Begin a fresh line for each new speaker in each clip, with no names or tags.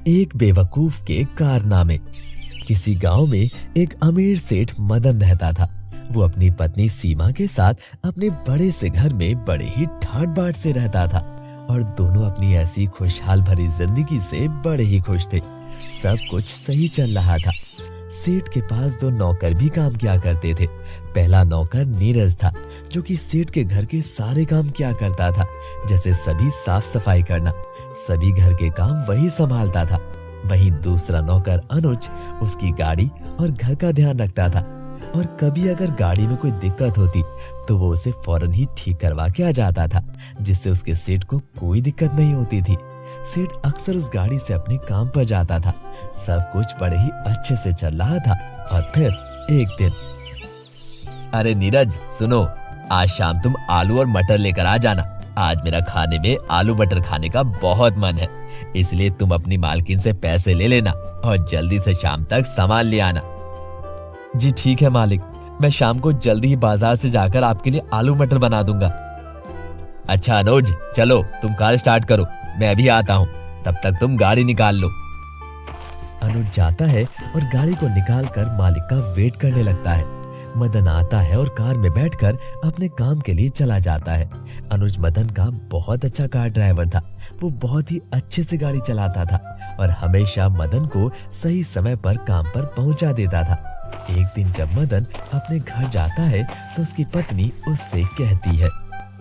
एक बेवकूफ के कारनामे। किसी गांव में एक अमीर सेठ मदन रहता था। वो अपनी पत्नी सीमा के साथ अपने बड़े से घर में बड़े ही ठाट बाट से रहता था और दोनों अपनी ऐसी खुशहाल भरी जिंदगी से बड़े ही खुश थे। सब कुछ सही चल रहा था। सेठ के पास 2 नौकर भी काम किया करते थे। पहला नौकर नीरज था, जो कि सेठ के घर के सारे काम किया करता था, जैसे सभी साफ सफाई करना, सभी घर के काम वही संभालता था। वहीं दूसरा नौकर अनुज उसकी गाड़ी और घर का ध्यान रखता था और कभी अगर गाड़ी में कोई दिक्कत होती तो वो उसे फौरन ही ठीक करवा के आ जाता था, जिससे उसके सेठ को कोई दिक्कत नहीं होती थी। सेठ अक्सर उस गाड़ी से अपने काम पर जाता था। सब कुछ बड़े ही अच्छे से चल रहा था और फिर एक दिन,
अरे नीरज सुनो, आज शाम तुम आलू और मटर लेकर आ जाना। आज मेरा खाने में आलू मटर खाने का बहुत मन है, इसलिए तुम अपनी मालकिन से पैसे ले लेना और जल्दी से शाम तक सामान ले आना।
जी ठीक है मालिक, मैं शाम को जल्दी ही बाजार से जाकर आपके लिए आलू मटर बना दूंगा।
अच्छा अनुज, चलो तुम कार स्टार्ट करो, मैं अभी आता हूँ, तब तक तुम गाड़ी निकाल लो।
अनुज जाता है और गाड़ी को निकालकर मालिक का वेट करने लगता है। मदन आता है और कार में बैठकर अपने काम के लिए चला जाता है। अनुज मदन का बहुत अच्छा कार ड्राइवर था। वो बहुत ही अच्छे से गाड़ी चलाता था और हमेशा मदन को सही समय पर काम पर पहुंचा देता था। एक दिन जब मदन अपने घर जाता है तो उसकी पत्नी उससे कहती है,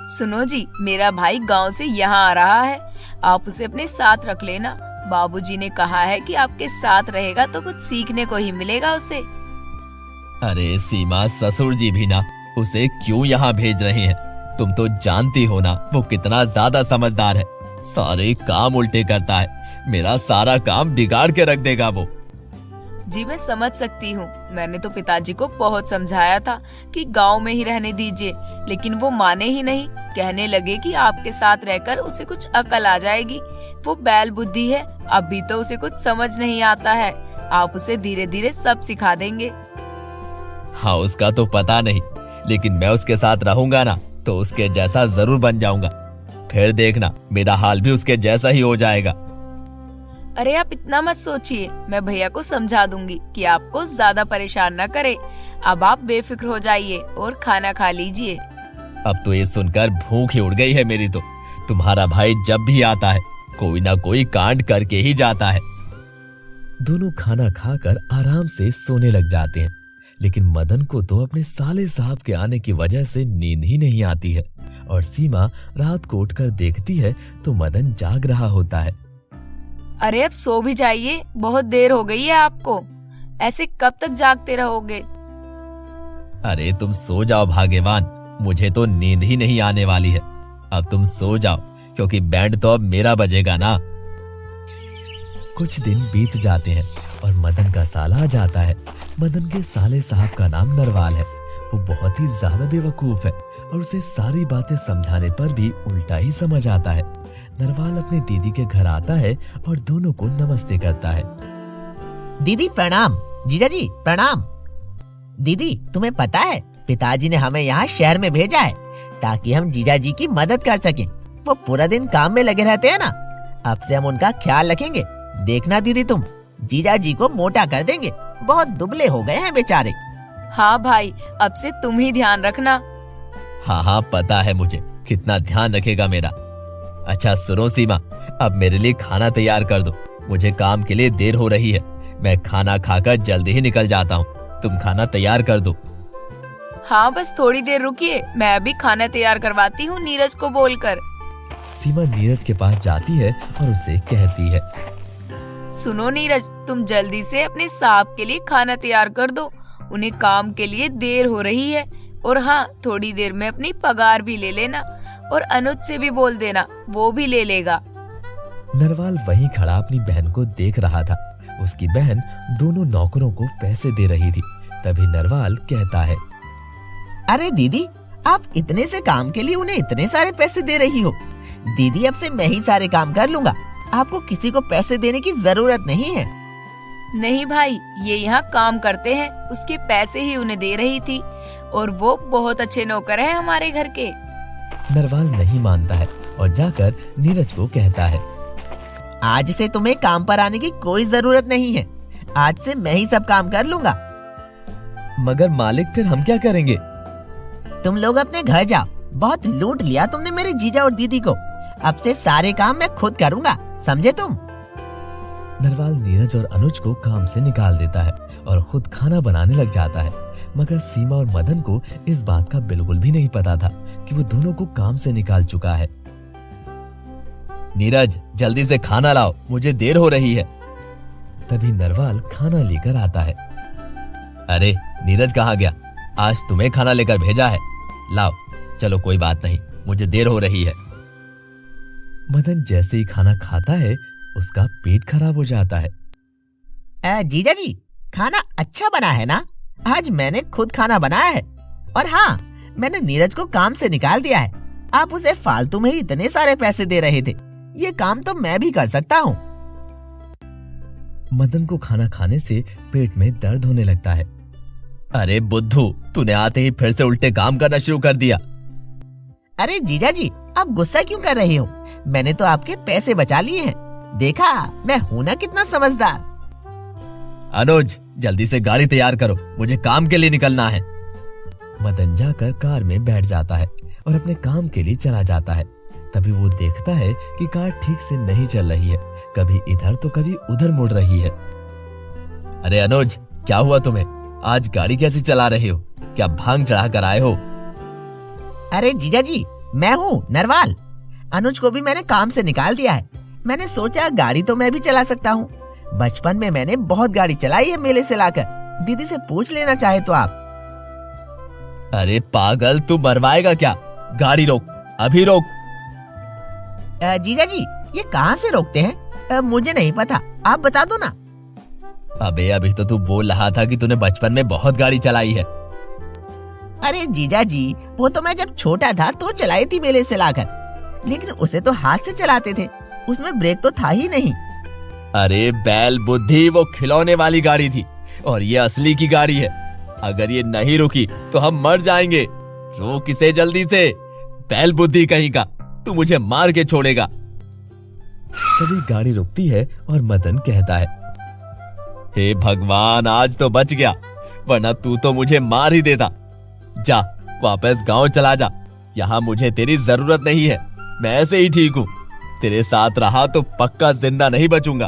सुनो जी, मेरा भाई गांव से यहाँ आ रहा है, आप उसे अपने साथ रख लेना। बाबूजी ने कहा है कि आपके साथ रहेगा तो कुछ सीखने को ही मिलेगा उसे।
अरे सीमा, ससुर जी भी ना उसे क्यों यहाँ भेज रहे हैं? तुम तो जानती हो ना वो कितना ज्यादा समझदार है, सारे काम उल्टे करता है, मेरा सारा काम बिगाड़ के रख देगा वो।
जी मैं समझ सकती हूँ, मैंने तो पिताजी को बहुत समझाया था कि गांव में ही रहने दीजिए, लेकिन वो माने ही नहीं। कहने लगे कि आपके साथ रहकर उसे कुछ अकल आ जाएगी। वो बैल बुद्धि है, अभी तो उसे कुछ समझ नहीं आता है, आप उसे धीरे धीरे सब सिखा देंगे।
हाँ उसका तो पता नहीं, लेकिन मैं उसके साथ रहूंगा ना तो उसके जैसा जरूर बन जाऊंगा। फिर देखना मेरा हाल भी उसके जैसा ही हो जाएगा।
अरे आप इतना मत सोचिए, मैं भैया को समझा दूंगी कि आपको ज्यादा परेशान न करे। अब आप बेफिक्र हो जाइए और खाना खा लीजिए।
अब तो ये सुनकर भूख ही उड़ गई है मेरी तो। तुम्हारा भाई जब भी आता है कोई ना कोई कांड करके ही जाता है।
दोनों खाना खाकर आराम से सोने लग जाते हैं, लेकिन मदन को तो अपने साले साहब के आने की वजह से नींद ही नहीं आती है और सीमा रात को उठकर देखती है तो मदन जाग रहा होता है।
अरे अब सो भी जाइए, बहुत देर हो गई है आपको, ऐसे कब तक जागते रहोगे?
अरे तुम सो जाओ भाग्यवान, मुझे तो नींद ही नहीं आने वाली है। अब तुम सो जाओ क्योंकि बैंड तो अब मेरा बजेगा ना।
कुछ दिन बीत जाते हैं और मदन का साला आ जाता है। मदन के साले साहब का नाम नरवाल है। वो बहुत ही ज्यादा बेवकूफ है और उसे सारी बातें समझाने पर भी उल्टा ही समझ आता है। नरवाल अपने दीदी के घर आता है और दोनों को नमस्ते करता है।
दीदी प्रणाम, जीजा जी प्रणाम। दीदी तुम्हें पता है पिताजी ने हमें यहाँ शहर में भेजा है ताकि हम जीजा जी की मदद कर सकें। वो पूरा दिन काम में लगे रहते हैं ना, अब से हम उनका ख्याल रखेंगे। देखना दीदी तुम, जीजा जी को मोटा कर देंगे, बहुत दुबले हो गए हैं बेचारे।
हाँ भाई, अब से तुम ही ध्यान रखना।
हाँ हाँ पता है मुझे, कितना ध्यान रखेगा मेरा। अच्छा सुनो सीमा, अब मेरे लिए खाना तैयार कर दो, मुझे काम के लिए देर हो रही है। मैं खाना खाकर जल्दी ही निकल जाता हूँ, तुम खाना तैयार कर दो।
हाँ बस थोड़ी देर रुकिए, मैं अभी खाना तैयार करवाती हूँ नीरज को बोलकर।
सीमा नीरज के पास जाती है और उसे कहती है,
सुनो नीरज, तुम जल्दी से अपने साहब के लिए खाना तैयार कर दो, उन्हें काम के लिए देर हो रही है। और हाँ, थोड़ी देर में अपनी पगार भी ले लेना और अनुज से भी बोल देना, वो भी ले लेगा।
नरवाल वहीं खड़ा अपनी बहन को देख रहा था। उसकी बहन दोनों नौकरों को पैसे दे रही थी। तभी नरवाल कहता है,
अरे दीदी, आप इतने से काम के लिए उन्हें इतने सारे पैसे दे रही हो। दीदी अब से मैं ही सारे काम कर लूंगा, आपको किसी को पैसे देने की जरूरत नहीं है।
नहीं भाई, ये यहाँ काम करते हैं, उसके पैसे ही उन्हें दे रही थी और वो बहुत अच्छे नौकर हैं हमारे घर के।
नरवाल नहीं मानता है और जाकर नीरज को कहता है,
आज से तुम्हें काम पर आने की कोई जरूरत नहीं है। आज से मैं ही सब काम कर लूंगा।
मगर मालिक, फिर हम क्या करेंगे?
तुम लोग अपने घर जाओ। बहुत लूट लिया तुमने मेरे जीजा और दीदी को। अब से सारे काम मैं खुद करूंगा, समझे तुम?
नरवाल नीरज और अनुज को काम से निकाल देता है और खुद खाना बनाने लग जाता है। मगर सीमा और मदन को इस बात का बिल्कुल भी नहीं पता था कि वो दोनों को काम से निकाल चुका है।
नीरज, जल्दी से खाना लाओ, मुझे देर हो रही है।
तभी नरवाल खाना लेकर आता है।
अरे नीरज कहाँ गया? आज तुम्हें खाना लेकर भेजा है। लाओ, चलो कोई बात नहीं, मुझे देर हो रही है।
मदन जैसे ही खाना खाता है उसका पेट खराब हो जाता है।
जीजा जी, खाना अच्छा बना है ना? आज मैंने खुद खाना बनाया है। और हाँ, मैंने नीरज को काम से निकाल दिया है। आप उसे फालतू में ही इतने सारे पैसे दे रहे थे। ये काम तो मैं भी कर सकता हूँ।
मदन को खाना खाने से पेट में दर्द होने लगता है।
अरे बुद्धू, तूने आते ही फिर से उल्टे काम करना शुरू कर दिया।
अरे जीजा जी, आप गुस्सा क्यों कर रहे हो? मैंने तो आपके पैसे बचा लिए हैं। देखा, मैं हूं ना कितना समझदार।
अनुज, जल्दी से गाड़ी तैयार करो, मुझे काम के लिए निकलना है।
मदन जाकर कार में बैठ जाता है और अपने काम के लिए चला जाता है। तभी वो देखता है कि कार ठीक से नहीं चल रही है, कभी इधर तो कभी उधर मुड़ रही है।
अरे अनुज, क्या हुआ तुम्हें? आज गाड़ी कैसी चला रहे हो? क्या भांग चढ़ा कर आए हो?
अरे जीजा जी, मैं हूँ नरवाल। अनुज को भी मैंने काम से निकाल दिया है। मैंने सोचा गाड़ी तो मैं भी चला सकता हूँ। बचपन में मैंने बहुत गाड़ी चलाई है मेले से लाकर। दीदी से पूछ लेना चाहे तो आप।
अरे पागल, तू मरवाएगा क्या? गाड़ी रोक, अभी रोक।
जीजा जी, ये कहाँ से रोकते हैं? मुझे नहीं पता, आप बता दो ना।
अबे अभी तो तू बोल रहा था कि तूने बचपन में बहुत गाड़ी चलाई है।
अरे जीजा जी, वो तो मैं जब छोटा था तो चलाई थी मेले से लाकर, लेकिन उसे तो हाथ से चलाते थे, उसमें ब्रेक तो था ही नहीं।
अरे बैल बुद्धि, वो खिलौने वाली गाड़ी थी और ये असली की गाड़ी है। अगर ये नहीं रुकी तो हम मर जाएंगे। रोक इसे जल्दी से। बैल बुद्धि कहीं का, तू मुझे मार के छोड़ेगा।
तभी गाड़ी रुकती है और मदन कहता है,
हे भगवान, आज तो बच गया, वरना तू तो मुझे मार ही देता। जा, वापस गांव चला जा। यहाँ मुझे तेरी जरूरत नहीं है, मैं ऐसे ही ठीक हूँ। तेरे साथ रहा तो पक्का जिंदा नहीं बचूंगा।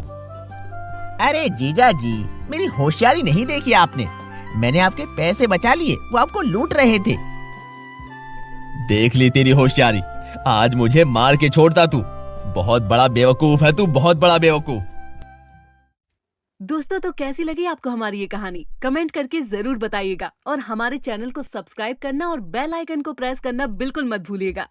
अरे जीजा जी, मेरी होशियारी नहीं देखी आपने। मैंने आपके पैसे बचा लिए, वो आपको लूट रहे थे।
देख ली तेरी होशियारी, आज मुझे मार के छोड़ता तू। बहुत बड़ा बेवकूफ है तू, बहुत बड़ा बेवकूफ।
दोस्तों, तो कैसी लगी आपको हमारी ये कहानी? कमेंट करके जरूर बताइएगा और हमारे चैनल को सब्सक्राइब करना और बेल आइकन को प्रेस करना बिल्कुल मत भूलिएगा।